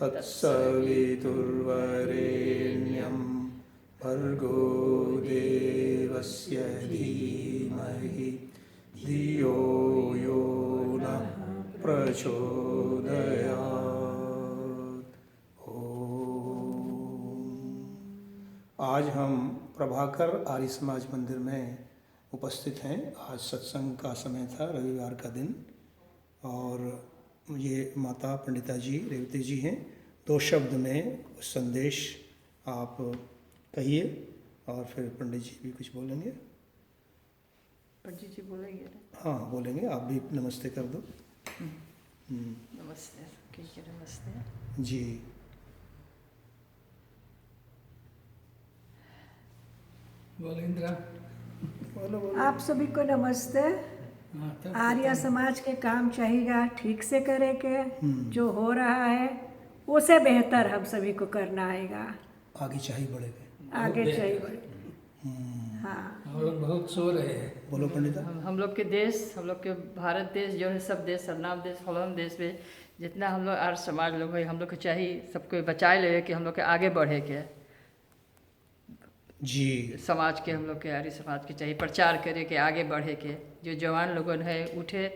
तत्सवितुर्वरेण्यं भर्गो देवस्य धीमहि धियो यो नः प्रचोदयात्। आज हम प्रभाकर आर्य समाज मंदिर में उपस्थित हैं। आज सत्संग का समय था, रविवार का दिन, और ये माता पंडिता जी रेवती जी हैं। 2 शब्द में कुछ संदेश आप कहिए और फिर पंडित जी भी कुछ बोलेंगे। पंडित जी बोलेंगे? हाँ बोलेंगे, आप भी नमस्ते कर दो। नमस्ते, कीजिए नमस्ते जी। बोलो इंदिरा। बोलो। आप सभी को नमस्ते। आर्य समाज के काम चाहिए ठीक से करे के, जो हो रहा है उसे बेहतर हम सभी को करना आएगा। आगे चाहिए बढ़ेगा, आगे चाहिए बढ़े। हाँ, हम लोग बहुत सो रहे हैं। बोलो पंडिता। हम लोग के देश, हम लोग के भारत देश जो है, सब देश, सरनाम देश, फलाम देश में जितना हम लोग आर्य समाज लोग है, हम लोग को चाहिए सबको बचाए ले कि हम लोग के आगे बढ़े के जी। समाज के, हम लोग के आर्य समाज के चाहिए प्रचार करे के, आगे बढ़े के। जो जवान लोगन है उठे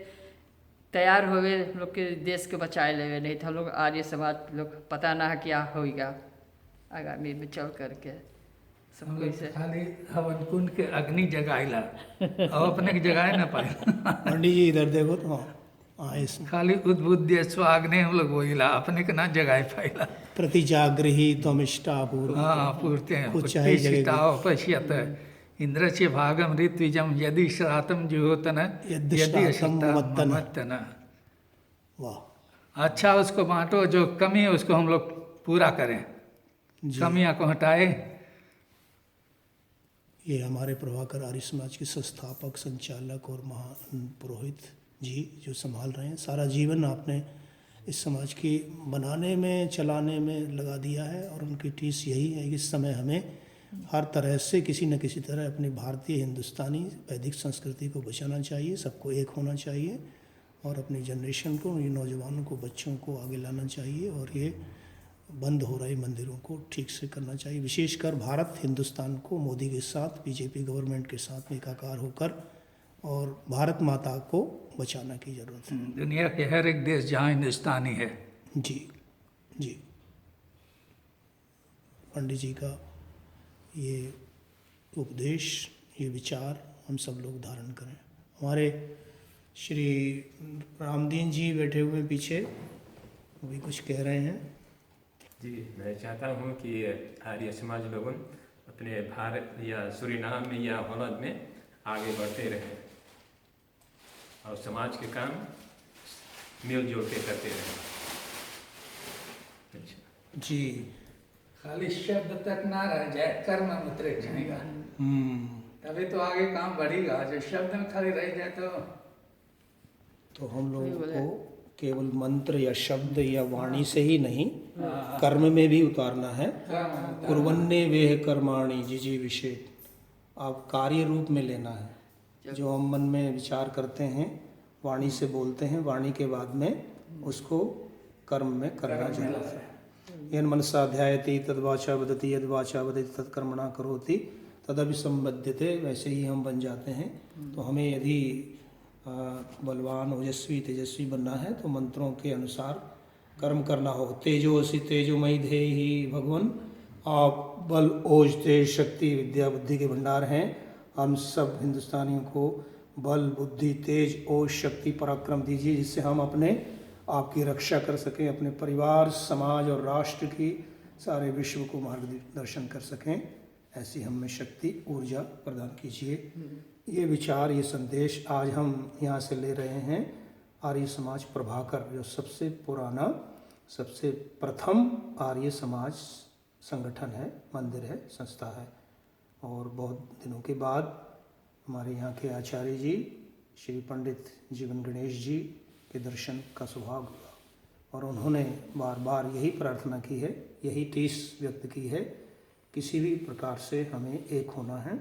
तैयार होवे, हम लोग के देश के बचाए ले, नहीं तो हम लोग आर्य समाज लोग पता ना है क्या होगा आगामी में चल करके। हम सबको लोग इसे खाली हवन कुंड के अग्नि जगाइला और अपने के जगाए ना पाए। पंडित जी इधर देखो तो। हाँ, इसमें खाली उद्बुद्ध स्वाग्नि हम लोग वहीला, अपने के ना जगाए पाइला। प्रतिजागृही त्वमिष्टापूर्व। हाँ पूर्ते हैं। कुछ चाहिए जगह। पश्यत इंद्र से भागम ऋत्विजम यदि श्रातम जुहोतन यदि यदि श्रातम ममत्तन। वाह अच्छा उसको बांटो, जो कमी है उसको हम लोग पूरा करें, कमियां को हटाए। ये हमारे प्रभाकर आर्य समाज के संस्थापक, संचालक और महान पुरोहित जी जो संभाल रहे हैं। सारा जीवन आपने इस समाज की बनाने में, चलाने में लगा दिया है, और उनकी टीस यही है कि इस समय हमें हर तरह से किसी न किसी तरह अपनी भारतीय, हिंदुस्तानी, वैदिक संस्कृति को बचाना चाहिए। सबको एक होना चाहिए और अपनी जनरेशन को, ये नौजवानों को, बच्चों को आगे लाना चाहिए, और ये बंद हो रहे मंदिरों को ठीक से करना चाहिए। विशेषकर भारत, हिंदुस्तान को मोदी के साथ, बीजेपी गवर्नमेंट के साथ एकाकार होकर और भारत माता को बचाना की जरूरत है। दुनिया के हर एक देश जहाँ हिंदुस्तानी है। जी जी। पंडित जी का ये उपदेश, ये विचार हम सब लोग धारण करें। हमारे श्री रामदीन जी बैठे हुए पीछे, वो भी कुछ कह रहे हैं। जी, मैं चाहता हूँ कि आर्य समाज लोगों अपने भारत या सूरीनाम में या हॉलैंड में आगे बढ़ते रहें और समाज के काम मिलजुल के करते रहें। अच्छा जी। खाली शब्द तक ना रह जाए, कर्म में उतरे जाएगा, तभी तो आगे काम बढ़ेगा। जो शब्द में खाली रह जाए तो हम लोगों को केवल मंत्र या शब्द या वाणी से ही नहीं, कर्म में भी उतारना है। कुर्वन्ने वेह कर्माणि जिजी विषय, आप कार्य रूप में लेना है। जो हम मन में विचार करते हैं, वाणी से बोलते हैं, वाणी के बाद में उसको कर्म में करना जरूरत है। यन मनसा ध्यायति तद्वाचा वदति, यद्वाचा वदति तत्कर्मणा करोति तदभिसंबध्यते। वैसे ही हम बन जाते हैं। तो हमें यदि बलवान, ओजस्वी, तेजस्वी बनना है तो मंत्रों के अनुसार कर्म करना हो। तेजोसी तेजोमयी धेहि भगवान, आप बल, ओज, तेज, शक्ति, विद्या, बुद्धि के भंडार हैं। हम सब हिंदुस्तानियों को बल, बुद्धि, तेज, ओज, शक्ति, पराक्रम दीजिए, जिससे हम अपने आपकी रक्षा कर सकें, अपने परिवार, समाज और राष्ट्र की, सारे विश्व को मार्गदर्शन कर सकें। ऐसी हमें शक्ति, ऊर्जा प्रदान कीजिए। ये विचार, ये संदेश आज हम यहाँ से ले रहे हैं। आर्य समाज प्रभाकर, जो सबसे पुराना, सबसे प्रथम आर्य समाज संगठन है, मंदिर है, संस्था है। और बहुत दिनों के बाद हमारे यहाँ के आचार्य जी, श्री पंडित जीवन गणेश जी के दर्शन का सौभाग्य हुआ। और उन्होंने बार बार यही प्रार्थना की है, यही टीस व्यक्त की है, किसी भी प्रकार से हमें एक होना है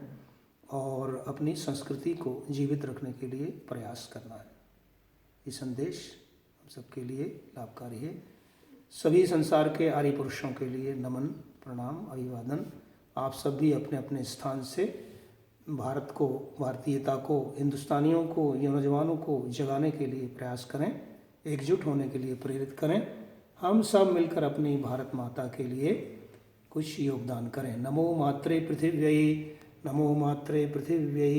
और अपनी संस्कृति को जीवित रखने के लिए प्रयास करना है। ये संदेश हम सबके लिए लाभकारी है। सभी संसार के आर्य पुरुषों के लिए नमन, प्रणाम, अभिवादन। आप सब भी अपने अपने स्थान से भारत को, भारतीयता को, हिंदुस्तानियों को, नौजवानों को जगाने के लिए प्रयास करें, एकजुट होने के लिए प्रेरित करें। हम सब मिलकर अपनी भारत माता के लिए कुछ योगदान करें। नमो मात्रे पृथिव्यै, नमो मात्रे पृथिव्यै।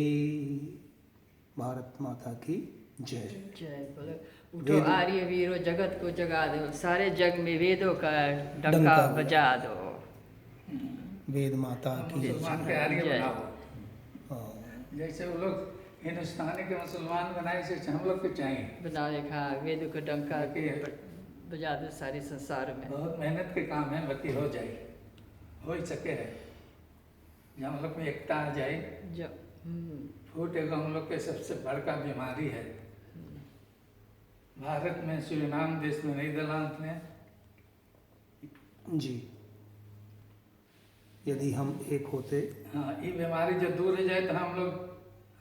भारत माता की जय। जय बोलो। उठो आर्य वीरो, जगत को जगा दो, सारे जग में वेदों का डंका बजा दो। वेद माता की जय। मुसलमान के आर्य जय। बनाओ। हाँ, जैसे वो लोग हिंदुस्तानी के मुसलमान बनाए, जैसे हम लोग को चाहिए। बना देखा वेदों का डंका बाकी बजा दो सारे संसार में। बहुत मेहनत के काम है, बाकी हो जाए, हो ही सके है। जब हम लोग में एकता आ जाए, जब फूट एगो हम लोग के सबसे बड़का बीमारी है। भारत में, सूरीनाम देश में, नीदरलैंड में, जी, यदि हम एक होते। हाँ, ये बीमारी जो दूर हो जाए तो हम लोग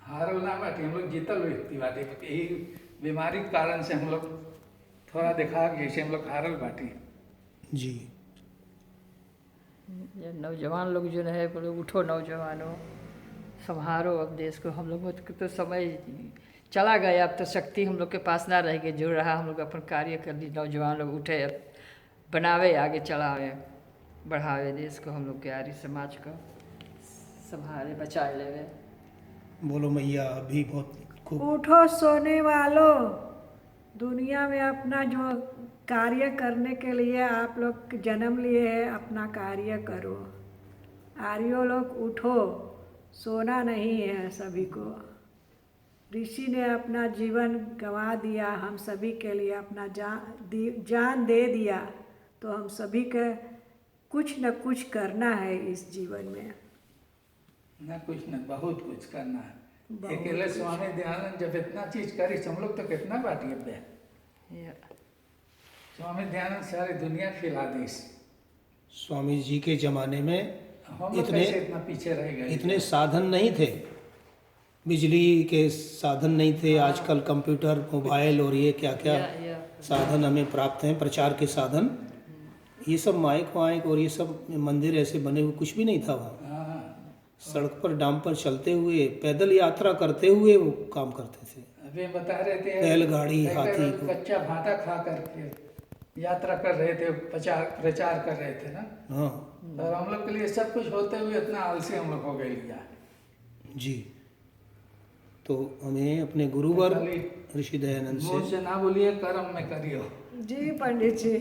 हारल ना बाटी, हम लोग जीतल व्यक्ति बाटी। यही बीमारी के कारण से हम लोग थोड़ा देखा कि जैसे हम लोग हारल बाटी। जी, ये नौजवान लोग जो है बोले उठो नौजवानों, संभारो अब देश को। हम लोग तो समय चला गया, अब तो शक्ति हम लोग के पास ना रहेगी। जो रहा हम लोग अपन कार्य कर ली। नौजवान लोग उठे, अब बनावे, आगे चलावे, बढ़ावे देश को, हम लोग के आर्य समाज को संभाले, बचाए लेवे। बोलो मैया। अभी बहुत खूब। उठो सोने वालों, दुनिया में अपना जो कार्य करने के लिए आप लोग जन्म लिए हैं, अपना कार्य करो। आर्यों लोग उठो, सोना नहीं है सभी को। ऋषि ने अपना जीवन गंवा दिया हम सभी के लिए, अपना जान दे दिया। तो हम सभी के कुछ न कुछ करना है इस जीवन में। न कुछ न बहुत कुछ करना है। बहुत अकेले कुछ। स्वामी दयानंद जब इतना चीज करी, हम लोग तो कितना बाटी अब है। ये स्वामी दयानंद सारी दुनिया खिला दी। स्वामी जी के जमाने में हम लोग कैसे इतना पीछे रह गए। इतने साधन नहीं थे, बिजली के साधन नहीं थे। आजकल कंप्यूटर, मोबाइल और ये क्या क्या या साधन हमें प्राप्त हैं, प्रचार के साधन। ये सब माइक वाइक और ये सब मंदिर ऐसे बने हुए कुछ भी नहीं था वहाँ। हाँ, सड़क पर डाम पर चलते हुए, पैदल यात्रा करते हुए वो काम करते थे। अभी बता रहे थे बैलगाड़ी, एक हाथी को। कच्चा भाटा खा करके यात्रा कर रहे थे, प्रचार कर रहे थे ना। हाँ और हम लोग के लिए सब कुछ होते हुए इतना आलसी हम लोग हो गए लिया। जी। तो हमें अपने गुरुवर खाली ऋषि दयानंद मुंह से से ना बोलिए, कर्म में करियो। जी पंडित जी।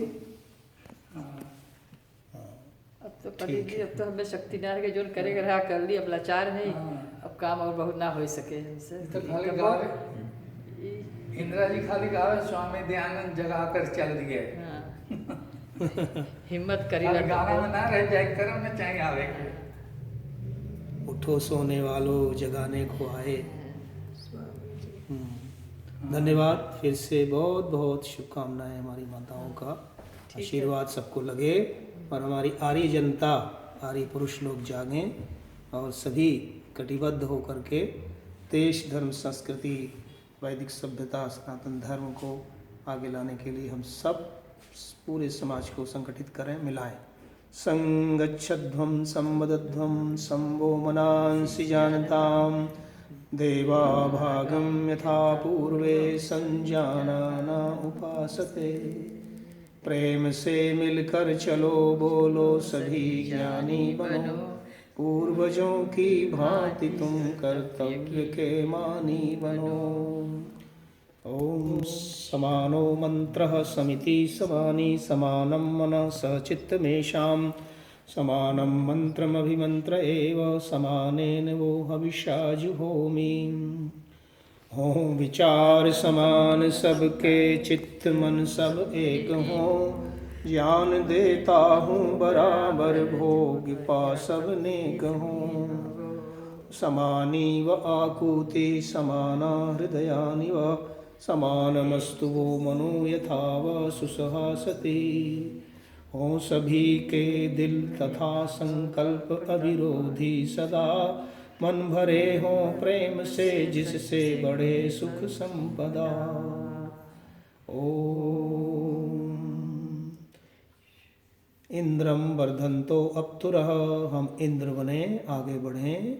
अब तो पंडित जी, अब तो हमें शक्ति ना रहे, जो करेगा रहा कर ली। अब लाचार है, अब काम और बहुत ना हो सके हमसे। तो खाली गावे इंदिरा जी, खाली गावे स्वामी दयानंद जगा कर चल दिए। हाँ। हिम्मत करी खाली ना गाना में ना रह जाए, कर्म में चाहिए आवे के। उठो सोने वालों, जगाने को आए। धन्यवाद। फिर से बहुत बहुत शुभकामनाएं हमारी माताओं का। आशीर्वाद सबको लगे और हमारी आर्य जनता, आर्य पुरुष लोग जागें और सभी कटिबद्ध होकर के देश, धर्म, संस्कृति, वैदिक सभ्यता, सनातन धर्म को आगे लाने के लिए हम सब पूरे समाज को संगठित करें, मिलाएं। संगच्छध्वं संवदध्वं संवो मनांसि जानताम, देवा भागं यथा पूर्वे संजानाना उपासते। प्रेम से मिलकर चलो, बोलो सभी ज्ञानी बनो, पूर्वजों की भांति तुम कर्तव्य के मानी बनो। ओम समानो मंत्रः समिति समानी, समानं मनः सचित्तमेषां, समानं मंत्रमभिमंत्र एव, समानेन वो हविषा जुहोमि। हों विचार समान सबके, चित्त मन सब एक हों, ज्ञान देता हूँ बराबर, भोग पा सब नेक हों। समानी व आकुति समाना हृदयानि व, समानमस्तु वो मनो यथा व सुसहासते। हों सभी के दिल तथा संकल्प अविरोधी सदा, मन भरे हों प्रेम से जिससे बढ़े सुख संपदा। ओम इंद्रम वर्धन्तो अप्तुरः, हम इंद्र बने, आगे बढ़ें।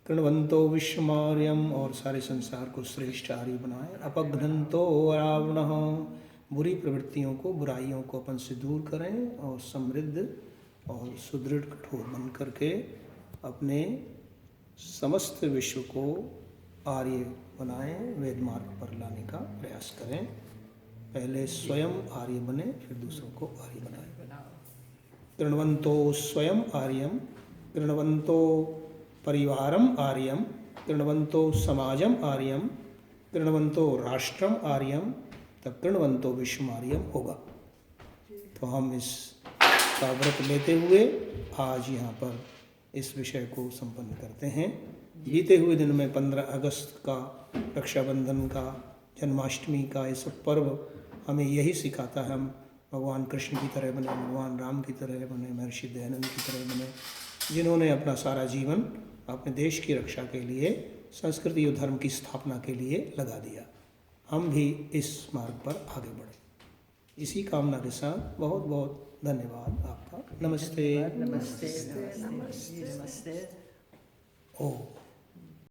कृण्वन्तो विश्वमार्यम, और सारे संसार को श्रेष्ठ आर्य बनाए। अपघ्नन्तो रावणः, बुरी प्रवृत्तियों को, बुराइयों को अपन से दूर करें और समृद्ध और सुदृढ़ कठोर बन करके अपने समस्त विश्व को आर्य बनाएं, वेद मार्ग पर लाने का प्रयास करें। पहले स्वयं आर्य बने, फिर दूसरों को आर्य बनाएं। कृण्वन्तो स्वयं आर्यम, कृण्वन्तो परिवारम आर्यम, कृण्वन्तो समाजम आर्यम, कृण्वन्तो राष्ट्रम आर्यम, तब कृण्वन्तो विश्वमार्यम होगा। तो हम इस का व्रत लेते हुए आज यहाँ पर इस विषय को संपन्न करते हैं। बीते हुए दिन में 15 अगस्त का, रक्षाबंधन का, जन्माष्टमी का, ये सब पर्व हमें यही सिखाता है, हम भगवान कृष्ण की तरह बने, भगवान राम की तरह बने, महर्षि दयानंद की तरह बने, जिन्होंने अपना सारा जीवन अपने देश की रक्षा के लिए, संस्कृति और धर्म की स्थापना के लिए लगा दिया। हम भी इस मार्ग पर आगे बढ़े। इसी कामना के साथ बहुत बहुत धन्यवाद आपका। नमस्ते। नमस्ते नमस्ते नमस्ते। ओम।